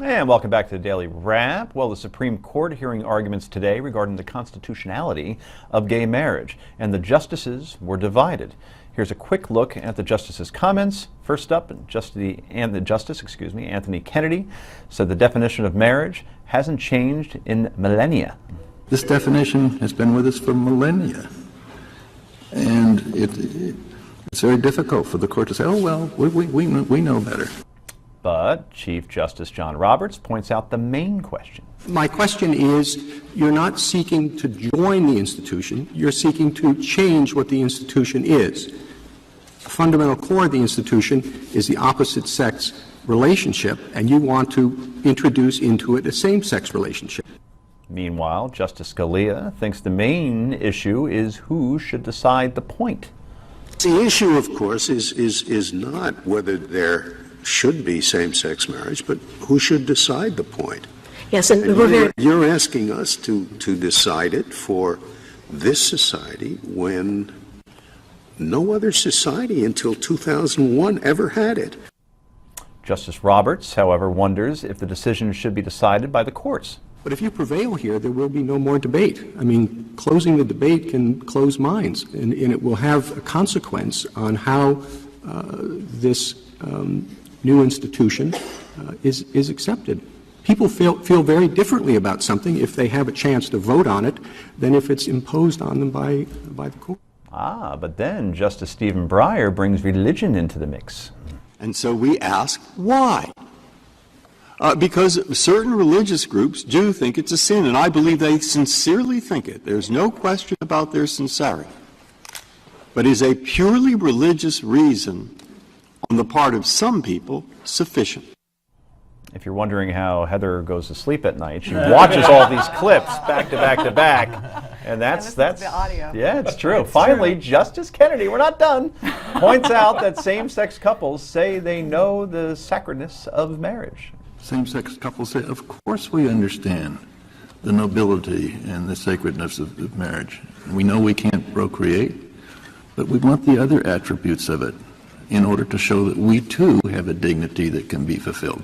And welcome back to the Daily Wrap. Well, the Supreme Court hearing arguments today regarding the constitutionality of gay marriage, and the justices were divided. Here's a quick look at the justices' comments. First up, Anthony Kennedy said the definition of marriage hasn't changed in millennia. This definition has been with us for millennia, and it's very difficult for the court to say, oh, well, we know better. But Chief Justice John Roberts points out the main question. My question is, you're not seeking to join the institution, you're seeking to change what the institution is. The fundamental core of the institution is the opposite sex relationship, and you want to introduce into it a same-sex relationship. Meanwhile, Justice Scalia thinks the main issue is who should decide the point. The issue, of course, is not whether there should be same-sex marriage, but who should decide the point. Yes, and you're asking us to decide it for this society when no other society until 2001 ever had it. Justice Roberts, however, wonders if the decision should be decided by the courts. But if you prevail here, there will be no more debate. I mean, closing the debate can close minds, and it will have a consequence on how this new institution is accepted. People feel very differently about something if they have a chance to vote on it than if it's imposed on them by the court. But then Justice Stephen Breyer brings religion into the mix. And so we ask, why? Because certain religious groups do think it's a sin, and I believe they sincerely think it. There's no question about their sincerity. But is a purely religious reason on the part of some people sufficient? If you're wondering how Heather goes to sleep at night, she watches all these clips back to back to back. And that's the audio. Yeah, it's true. Finally, true. Justice Kennedy, we're not done, points out that same-sex couples say they know the sacredness of marriage. Same-sex couples say, of course we understand the nobility and the sacredness of marriage. We know we can't procreate, but we want the other attributes of it in order to show that we too have a dignity that can be fulfilled.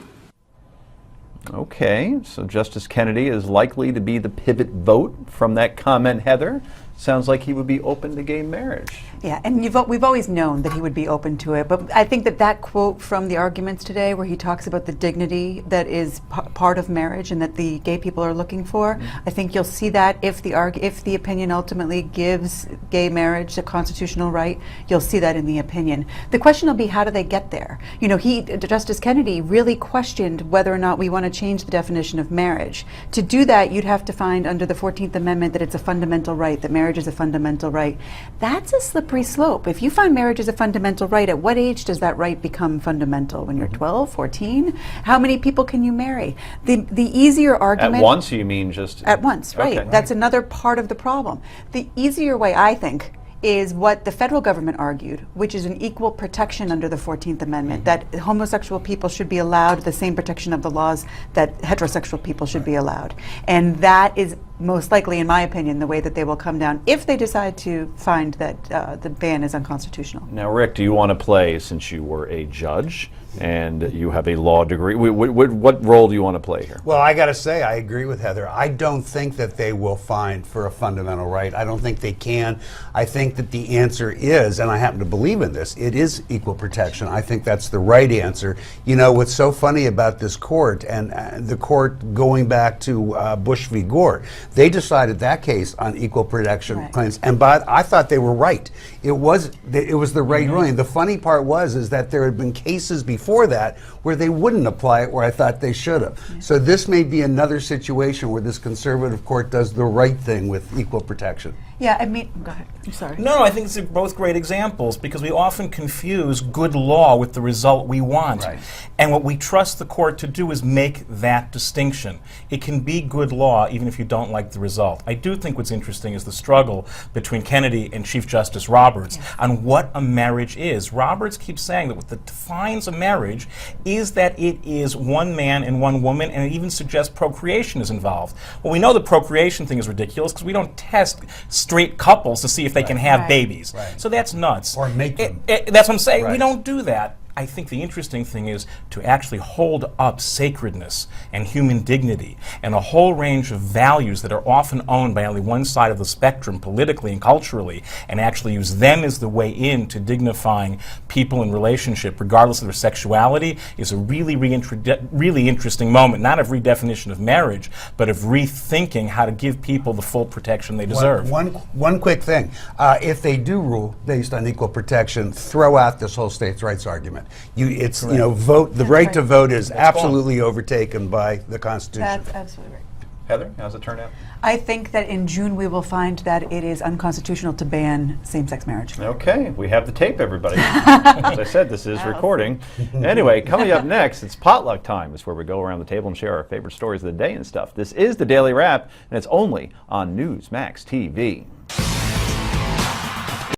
Okay, so Justice Kennedy is likely to be the pivot vote from that comment, Heather. Sounds like he would be open to gay marriage. Yeah, and we've always known that he would be open to it, but I think that quote from the arguments today where he talks about the dignity that is part of marriage and that the gay people are looking for, I think you'll see that if the opinion ultimately gives gay marriage a constitutional right, you'll see that in the opinion. The question will be, how do they get there? You know, Justice Kennedy really questioned whether or not we want to change the definition of marriage. To do that, you'd have to find under the 14th Amendment that it's a fundamental right, that marriage is a fundamental right. That's a slippery slope. If you find marriage is a fundamental right, at what age does that right become fundamental? When you're 12, 14? How many people can you marry? The easier argument... At once, you mean just... At once, right. Okay. That's another part of the problem. The easier way, I think, is what the federal government argued, which is an equal protection under the 14th Amendment, that homosexual people should be allowed the same protection of the laws that heterosexual people should be allowed. And that is most likely, in my opinion, the way that they will come down if they decide to find that the ban is unconstitutional. Now, Rick, do you want to play, since you were a judge and you have a law degree, what role do you want to play here? Well, I got to say, I agree with Heather. I don't think that they will find for a fundamental right. I don't think they can. I think that the answer is, and I happen to believe in this, it is equal protection. I think that's the right answer. You know, what's so funny about this court, and the court going back to Bush v. Gore, they decided that case on equal protection claims, and I thought they were right. It was the right ruling. The funny part is that there had been cases before that where they wouldn't apply it, where I thought they should have. So this may be another situation where this conservative court does the right thing with equal protection. Yeah, I mean, go ahead. I'm sorry. No, I think it's both great examples because we often confuse good law with the result we want. Right. And what we trust the court to do is make that distinction. It can be good law even if you don't like the result. I do think what's interesting is the struggle between Kennedy and Chief Justice Roberts on what a marriage is. Roberts keeps saying that what defines a marriage is that it is one man and one woman, and it even suggests procreation is involved. Well, we know the procreation thing is ridiculous because we don't test straight couples to see if they can have babies. Right. So that's nuts. Or make them. That's what I'm saying. Right. We don't do that. I think the interesting thing is to actually hold up sacredness and human dignity and a whole range of values that are often owned by only one side of the spectrum politically and culturally, and actually use them as the way into dignifying people in relationship regardless of their sexuality, is a really interesting moment, not of redefinition of marriage, but of rethinking how to give people the full protection they deserve. One quick thing. If they do rule based on equal protection, throw out this whole states' rights argument. Vote. The right to vote is absolutely overtaken by the Constitution. That's absolutely right. Heather, how's it turn out? I think that in June we will find that it is unconstitutional to ban same-sex marriage. Okay, we have the tape, everybody. As I said, this is recording. Anyway, coming up next, it's potluck time. It's where we go around the table and share our favorite stories of the day and stuff. This is the Daily Wrap, and it's only on Newsmax TV.